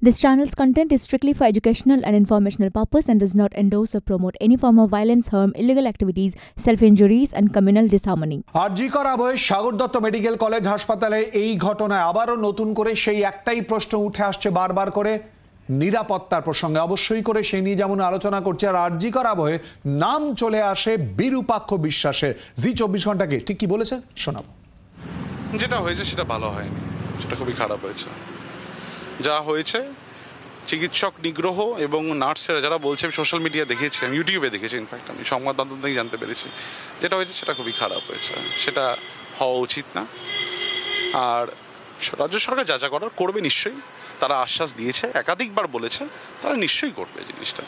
This channel's content is strictly for educational and informational purpose and does not endorse or promote any form of violence, harm, illegal activities, self-injuries and communal disharmony. RG Kar আবহে Sagar Dutta medical college হাসপাতালে এই ঘটনায় আবারও নতুন করে সেই একটাই প্রশ্ন উঠে আসছে বারবার করে নিরাপত্তার প্রসঙ্গে। অবশ্যই করে সেই নিয়ে যেমন আলোচনা করছে, আর আরজিকর আবহে নাম চলে আসে বিরূপাক্ষ বিশ্বাসের। জি24 ঘন্টাকে ঠিক কি বলেছে শোনাবো। যেটা হয়েছে সেটা ভালো হয়নি, সেটা খুবই খারাপ হয়েছে। যা হয়েছে চিকিৎসক নিগ্রহ এবং নার্সেরা যারা বলছে, আমি সোশ্যাল মিডিয়া দেখেছি, আমি ইউটিউবে দেখেছি, ইনফ্যাক্ট আমি সংবাদ মাধ্যম থেকে জানতে পেরেছি যেটা হয়েছে সেটা খুবই খারাপ হয়েছে, সেটা হওয়া উচিত না। আর রাজ্য সরকার যা যা করার করবে নিশ্চয়ই, তারা আশ্বাস দিয়েছে, একাধিকবার বলেছে, তারা নিশ্চয়ই করবে জিনিসটা।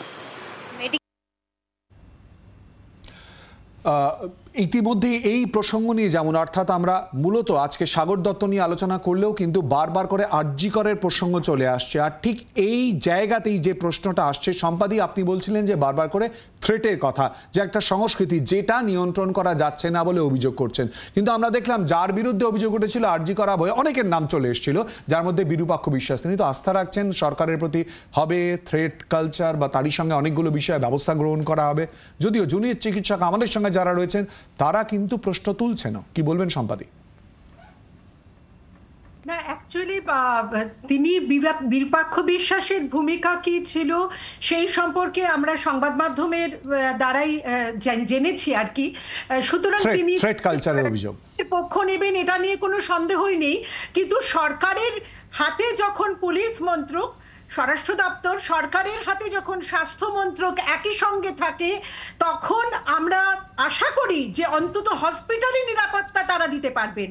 ইতিমধ্যে এই প্রসঙ্গ নিয়ে যেমন অর্থাৎ আমরা মূলত আজকে সাগর দত্ত নিয়ে আলোচনা করলেও কিন্তু বারবার করে আরজিকরের প্রসঙ্গ চলে আসছে। আর ঠিক এই জায়গাতেই যে প্রশ্নটা আসছে, সম্পাদি আপনি বলছিলেন যে বারবার করে থ্রেটের কথা, যে একটা সংস্কৃতি যেটা নিয়ন্ত্রণ করা যাচ্ছে না বলে অভিযোগ করছেন, কিন্তু আমরা দেখলাম যার বিরুদ্ধে অভিযোগ উঠেছিল আরজিকর আবহে অনেকের নাম চলে এসেছিল, যার মধ্যে বিরূপাক্ষ বিশ্বাস। তিনি তো আস্থা রাখছেন সরকারের প্রতি, হবে থ্রেট কালচার বা তারই সঙ্গে অনেকগুলো বিষয়ে ব্যবস্থা গ্রহণ করা হবে। যদিও জুনিয়র চিকিৎসক আমাদের সঙ্গে যারা রয়েছেন তারা কিন্তু প্রশ্ন তুলছে না। কি বলবেন সম্পাদি? না, অ্যাকচুয়ালি তিনি বিরূপাক্ষ বিশ্বাসের ভূমিকা কি ছিল সেই সম্পর্কে আমরা সংবাদ মাধ্যমের দ্বারাই জেনেছি আর কি। সুতরাং তিনি থ্রেট কালচারের অভিযোগ পক্ষ নেবেন এটা নিয়ে কোনো সন্দেহই নেই, কিন্তু সরকারের হাতে যখন পুলিশ মন্ত্রক, স্বরাষ্ট্র দপ্তর, সরকারের হাতে যখন স্বাস্থ্য মন্ত্রক একই সঙ্গে থাকে, তখন আমরা আশা করি যে অন্তত হসপিটালে নিরাপত্তা তারা দিতে পারবেন।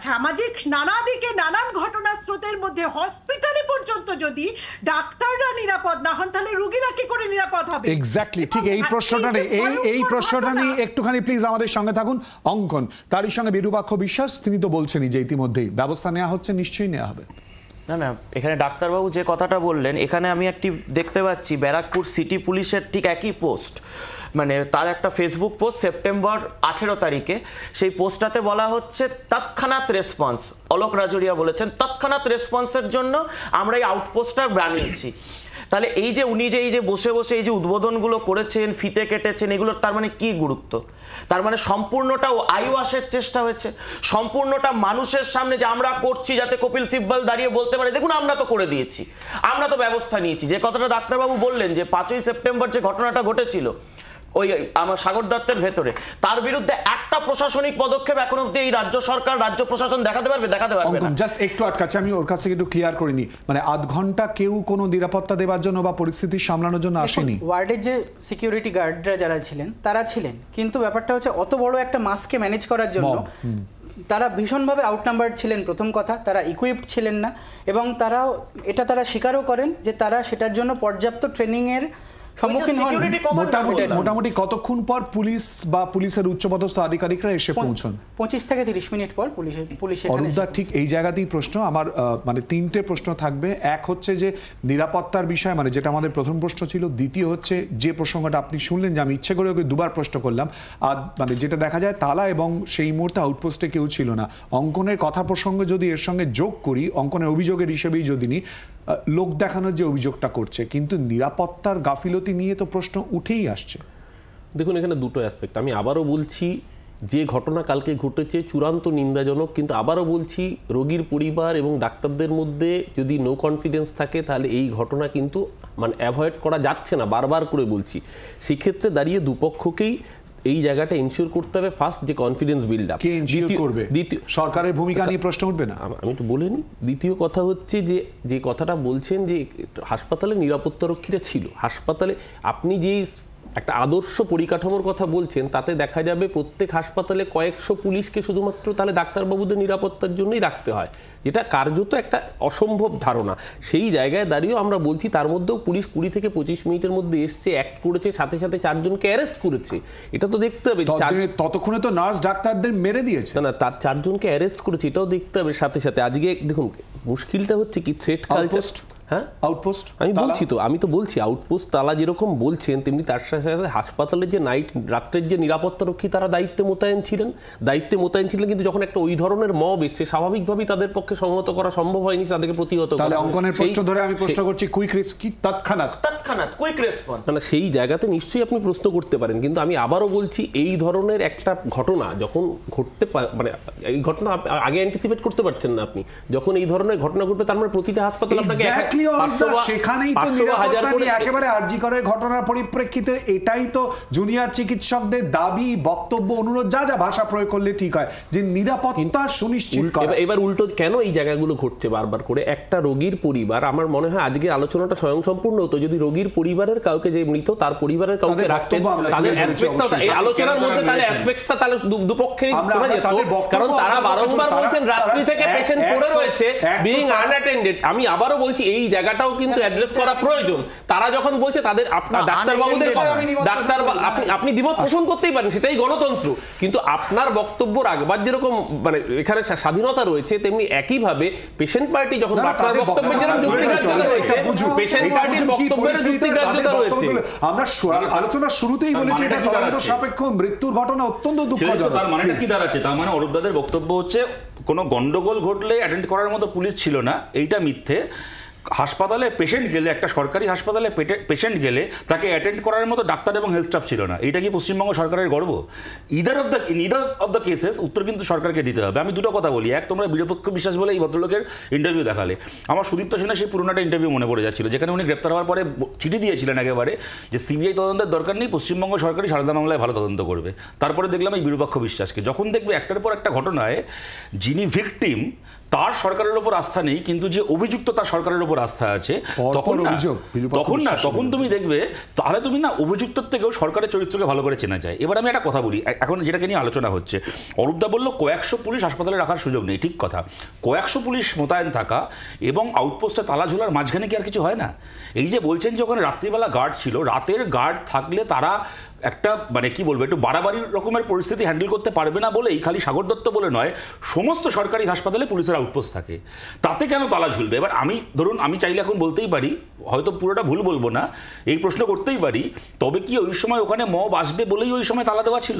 সামাজিক নানা দিকে নানান ঘটনা স্রোতের মধ্যে হসপিটালে পর্যন্ত যদি ডাক্তাররা নিরাপদ না হন, তাহলে রোগীরা কি করে নিরাপদ হবে? এক্স্যাক্টলি, ঠিক এই প্রশ্নটা নেই, এই প্রশ্নটা নিয়ে একটুখানি প্লিজ আমাদের সঙ্গে থাকুন। অঙ্কন, তারই সঙ্গে বিরূপাক্ষ বিশ্বাস, তিনি তো বলছেনই যে ইতিমধ্যেই ব্যবস্থা নেওয়া হচ্ছে, নিশ্চয়ই নেওয়া হবে। না না, এখানে ডাক্তারবাবু যে কথাটা বললেন, এখানে আমি একটি দেখতে পাচ্ছি ব্যারাকপুর সিটি পুলিশের ঠিক একই পোস্ট, মানে তার একটা ফেসবুক পোস্ট সেপ্টেম্বর 18 তারিখে। সেই পোস্টটাতে বলা হচ্ছে তৎক্ষণাৎ রেসপন্স, অলোক রাজুরিয়া বলেছেন তৎক্ষণাৎ রেসপন্সের জন্য আমরা এই আউটপোস্টটা বানিয়েছি। তাহলে এই যে উনি যে এই যে বসে বসে এই যে উদ্বোধনগুলো করেছেন, ফিতে কেটেছেন, এগুলোর তার মানে কি গুরুত্ব? তার মানে সম্পূর্ণটা আইওয়াশের চেষ্টা হয়েছে, সম্পূর্ণটা মানুষের সামনে যে আমরা করছি, যাতে কপিল সিব্বল দাঁড়িয়ে বলতে পারে দেখুন আমরা তো করে দিয়েছি, আমরা তো ব্যবস্থা নিয়েছি। যে কথাটা ডাক্তারবাবু বললেন যে 5ই সেপ্টেম্বর যে ঘটনাটা ঘটেছিল ওই আমার সাগর দত্তের ভেতরে, তার বিরুদ্ধে একটা প্রশাসনিক পদক্ষেপ এখন অব্দি এই রাজ্য সরকার, রাজ্য প্রশাসন দেখাতে পারবে না। জাস্ট একটু আটকাচ্ছে, আমি ওর কাছ থেকে একটু ক্লিয়ার করে নিই, মানে আধ ঘন্টা কেউ কোনো নিরাপত্তা দেওয়ার জন্য বা পরিস্থিতি সামলানোর জন্য আসেনি। ওয়ার্ডের যে সিকিউরিটি গার্ডরা যারা ছিলেন তারা ছিলেন, কিন্তু ব্যাপারটা হচ্ছে অত বড় একটা মাসকে ম্যানেজ করার জন্য তারা ভীষণভাবে আউটনাম্বার্ড ছিলেন। প্রথম কথা, তারা ইকুইপড ছিলেন না, এবং তারা স্বীকারও করেন যে তারা সেটার জন্য পর্যাপ্ত ট্রেনিংয়ের সম্মুখীন হন। মোটামুটি কতক্ষণ পর পুলিশ বা পুলিশের উচ্চপদস্থ আধিকারিকরা এসে পৌঁছন? 25 থেকে 30 মিনিট পর পুলিশ। অরূপদা, ঠিক এই জায়গাতেই প্রশ্ন আমার, মানে তিনটে প্রশ্ন থাকবে। এক হচ্ছে যে নিরাপত্তার বিষয়, মানে যেটা আমাদের প্রথম প্রশ্ন ছিল। দ্বিতীয় হচ্ছে যে প্রসঙ্গটা আপনি শুনলেন, যে আমি ইচ্ছে করে ওকে দুবার প্রশ্ন করলাম, আর মানে যেটা দেখা যায় তালা এবং সেই মুহূর্তে আউটপোস্টে কেউ ছিল না। অঙ্কনের কথা প্রসঙ্গে যদি এর সঙ্গে যোগ করি, অঙ্কনের অভিযোগের হিসেবেই যদি নিই, লোক দেখানোর যে অভিযোগটা করছে, কিন্তু নিরাপত্তার গাফিলতি নিয়ে তো প্রশ্ন উঠেই আসছে। দেখুন, এখানে দুটো অ্যাসপেক্ট। আমি আবারও বলছি, যে ঘটনা কালকে ঘটেছে চূড়ান্ত নিন্দাজনক, কিন্তু আবারও বলছি রোগীর পরিবার এবং ডাক্তারদের মধ্যে যদি নো কনফিডেন্স থাকে, তাহলে এই ঘটনা কিন্তু মানে অ্যাভয়েড করা যাচ্ছে না, বারবার করে বলছি। সেক্ষেত্রে দাঁড়িয়ে দুপক্ষকেই এই জায়গাটা ইনশিওর করতে হবে। ফার্স্ট, যে কনফিডেন্স বিল্ড আপ, দ্বিতীয় সরকারের ভূমিকা নিয়ে প্রশ্ন উঠবে না, আমি তো বলিনি। দ্বিতীয় কথা হচ্ছে যে কথাটা বলছেন যে হাসপাতালে নিরাপত্তারক্ষীরা ছিল, হাসপাতালে আপনি যে একটা আদর্শ পরিকাঠামোর কথা বলছেন, তাতে দেখা যাবে প্রত্যেক হাসপাতালে কয়েকশো পুলিশকে শুধুমাত্র তাহলে ডাক্তারবাবুদের নিরাপত্তার জন্যই রাখতে হয়, যেটা কার্যত একটা অসম্ভব ধারণা। সেই জায়গায় দাঁড়িয়েও আমরা বলছি, তার মধ্যেও পুলিশ 20 থেকে 25 মিনিটের মধ্যে এসছে, অ্যাক্ট করেছে, সাথে সাথে 4 জনকে অ্যারেস্ট করেছে। এটা তো দেখতে হবে। ততক্ষণে তো নার্স ডাক্তারদের মেরে দিয়েছে না, তার 4 জনকে অ্যারেস্ট করেছে, এটাও দেখতে হবে সাথে সাথে। আজকে দেখুন মুশকিলটা হচ্ছে কি, থ্রেট কালচার, হ্যাঁ আউটপোস্ট আমি তো বলছি আউটপোস্ট তালা যেরকম বলছেন, তেমনি তার সাথে সাথে হাসপাতালে যে রাত্রের যে নিরাপত্তারক্ষী তারা দায়িত্বে মোতায়েন ছিলেন, কিন্তু যখন একটা ওই ধরনের মব এসছে স্বাভাবিকভাবেই তাদের পক্ষে সংহত করা সম্ভব হয়নি, তাদেরকে প্রতিহত করা। তাহলে অঙ্কনের প্রশ্ন ধরে আমি প্রশ্ন করছি, কুইক রেসপন্স, তৎক্ষণাৎ কুইক রেসপন্স, মানে সেই জায়গাতে নিশ্চয়ই আপনি প্রশ্ন করতে পারেন। কিন্তু আমি আবারও বলছি, এই ধরনের একটা ঘটনা যখন ঘটতে মানে এই ঘটনা আগে অ্যান্টিসিপেট করতে পারছেন না আপনি, যখন এই ধরনের ঘটনা ঘটবে তার মানে প্রতিটা হাসপাতাল আপনাকে সেখানেই তো নিরাপত্তা নিয়ে একেবারে আরজি করের ঘটনার পরিপ্রেক্ষিতে এটাই তো জুনিয়র চিকিৎসকদের দাবি, বক্তব্য, অনুরোধ, যা যা ভাষা প্রয়োগ করলে ঠিক হয়, যে নিরাপত্তা সুনিশ্চিত করা। এবার উল্টো কেন এই জায়গাগুলো ঘটছে বারবার করে? একটা রোগীর পরিবার, আমার মনে হয় আজকে আলোচনাটা স্বয়ংসম্পূর্ণ হতো যদি রোগীর পরিবারের কাউকে, যে মৃত তার পরিবারের কাউকে রাখতেন, তাদের অ্যাসপেক্টসটা এই আলোচনার মধ্যে তাহলে অ্যাসপেক্টসটা তাহলে দুপক্ষেরই শোনা যেত, কারণ তারা বারংবার বলছেন রাত্রি থেকে পেশেন্ট পড়ে রয়েছে বিং আনঅ্যাটেন্ডেড। আমি আবারও বলছি এই জায়গাটাও কিন্তু অ্যাড্রেস করা প্রয়োজন। তারা যখন বলছে তাদের ডাক্তারবাবুদের আপনি দ্বিমত পোষণ করতেই পারেন, সেটাই গণতন্ত্র, কিন্তু আপনার বক্তব্য রাখবার যেরকম মানে এখানে স্বাধীনতা রয়েছে, তেমনি একইভাবে পেশেন্ট পার্টি যখন আপনার বক্তব্যের যেরকম যুক্তিগ্রাহ্যতা রয়েছে, পেশেন্ট পার্টির বক্তব্যের যুক্তিগ্রাহ্যতা রয়েছে। আমরা আলোচনার শুরুতেই বলেছি এটা তদন্ত সাপেক্ষ মৃত্যুর ঘটনা, অত্যন্ত দুঃখজনক। তার মানে কি দাঁড়াচ্ছে? তার মানে অরূপদাদের বক্তব্য হচ্ছে কোনো গন্ডগোল ঘটলে অ্যাটেন্ড করার মতো পুলিশ ছিল না, এইটা মিথ্যে। হাসপাতালে পেশেন্ট গেলে, একটা সরকারি হাসপাতালে পেশেন্ট গেলে তাকে অ্যাটেন্ড করার মতো ডাক্তার এবং হেলথ স্টাফ ছিল না, এইটা কি পশ্চিমবঙ্গ সরকারের গর্ব? ইদার অফ দ্য কেসেস উত্তর কিন্তু সরকারকে দিতে হবে। আমি দুটো কথা বলি, এক, তোমরা বিরপক্ষ বিশ্বাস বলে এই ভদ্রলোকের ইন্টারভিউ দেখালে, আমার সুদীপ্ত সেনের সেই পুরোনোটা ইন্টারভিউ মনে পড়ে যাচ্ছিল, যেখানে উনি গ্রেপ্তার হওয়ার পরে চিঠি দিয়েছিলেন একেবারে যে সিবিআই তদন্তের দরকার নেই, পশ্চিমবঙ্গ সরকারই সারদা মামলায় ভালো তদন্ত করবে। তারপরে দেখলাম এই বিরূপাক্ষ বিশ্বাসকে, যখন দেখবে একটার পর একটা ঘটনায় যিনি ভিকটিম তার সরকারের উপর আস্থা নেই, কিন্তু যে অভিযুক্ত তার সরকারের উপর আস্থা আছে, তখন তুমি দেখবে তাহলে তুমি না অভিযুক্তর থেকেও সরকারের চরিত্রকে ভালো করে চেনা যায়। এবার আমি একটা কথা বলি, এখন যেটাকে নিয়ে আলোচনা হচ্ছে, অরূপদা বললো কয়েকশো পুলিশ হাসপাতালে রাখার সুযোগ নেই, ঠিক কথা, কয়েকশো পুলিশ মোতায়েন থাকা এবং আউটপোস্টে তালা ঝোলার মাঝখানে কি আর কিছু হয় না? এই যে বলছেন যে ওখানে রাত্রিবেলা গার্ড ছিল, রাতের গার্ড থাকলে তারা একটা মানে কি বলবো একটু বাড়াবাড়ি রকমের পরিস্থিতি হ্যান্ডেল করতে পারবে না বলেই খালি সাগর দত্ত বলে নয়, সমস্ত সরকারি হাসপাতালে পুলিশের আউটপোস্ট থাকে, তাতে কেন তালা ঝুলবে? এবার আমি চাইলে এখন বলতেই পারি, হয়তো পুরোটা ভুল বলবো না, এই প্রশ্ন করতেই পারি, তবে কি ওই সময় ওখানে মব আসবে বলেই ওই সময় তালা দেওয়া ছিল?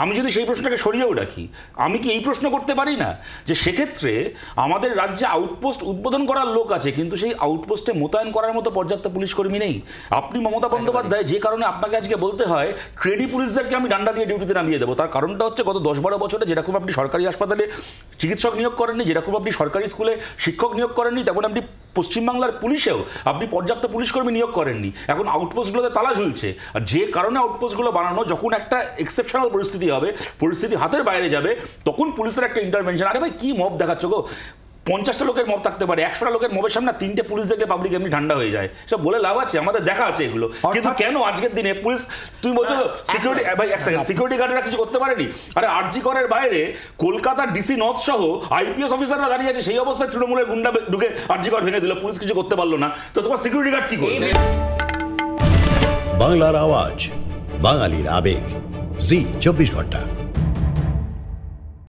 আমি যদি সেই প্রশ্নটাকে সরিয়েও রাখি, আমি কি এই প্রশ্ন করতে পারি না যে সেক্ষেত্রে আমাদের রাজ্যে আউটপোস্ট উদ্বোধন করার লোক আছে, কিন্তু সেই আউটপোস্টে মোতায়েন করার মতো পর্যাপ্ত পুলিশ কর্মী নেই? আপনি মমতা বন্দ্যোপাধ্যায়, যে কারণে আপনাকে আজকে বলতে হয় ট্রেডি পুলিশদেরকে আমি ডান্ডা দিয়ে ডিউটিতে নামিয়ে দেবো, তার কারণটা হচ্ছে গত 10-12 বছরে যেরকম আপনি সরকারি হাসপাতালে চিকিৎসক নিয়োগ করেননি, যেরকম আপনি সরকারি স্কুলে শিক্ষক নিয়োগ করেননি, তেমন আপনি পশ্চিমবাংলার পুলিশেও আপনি পর্যাপ্ত পুলিশ কর্মী নিয়োগ করেননি। এখন আউটপোস্টগুলোতে তালা ঝুলছে, আর যে কারণে আউটপোস্টগুলো বানানো, যখন একটা এক্সেপশনাল পরিস্থিতি হবে, পরিস্থিতি হাতের বাইরে যাবে, তখন পুলিশের একটা ইন্টারভেনশন। আরে ভাই কি মব দেখাচ্ছ গো, 50টা লোকের মব থাকতে পারে, 100টা লোকের মবের সামনে 3টে পুলিশ দেখলে পাবলিক এমনি ঠান্ডা হয়ে যায়, সব বলে লাভ আছে? আমাদের দেখা আছে এগুলো, কিন্তু কেন আজকের দিনে পুলিশ, তুমি বলছো সিকিউরিটি, ভাই এক সেকেন্ড, সিকিউরিটি গার্ডরা কিছু করতে পারেনি? আরে আরজি করের বাইরে কলকাতার ডিসি নর্থ সহ আইপিএস অফিসাররা দাঁড়িয়ে আছে, সেই অবস্থায় তৃণমূলের গুন্ডা ঢুকে আরজি কর ভেঙে দিল, পুলিশ কিছু করতে পারলো না, তো তোমার সিকিউরিটি গার্ড কি করবে? বাংলার আওয়াজ, বাঙালির আবেগ, জি 24 ঘন্টা।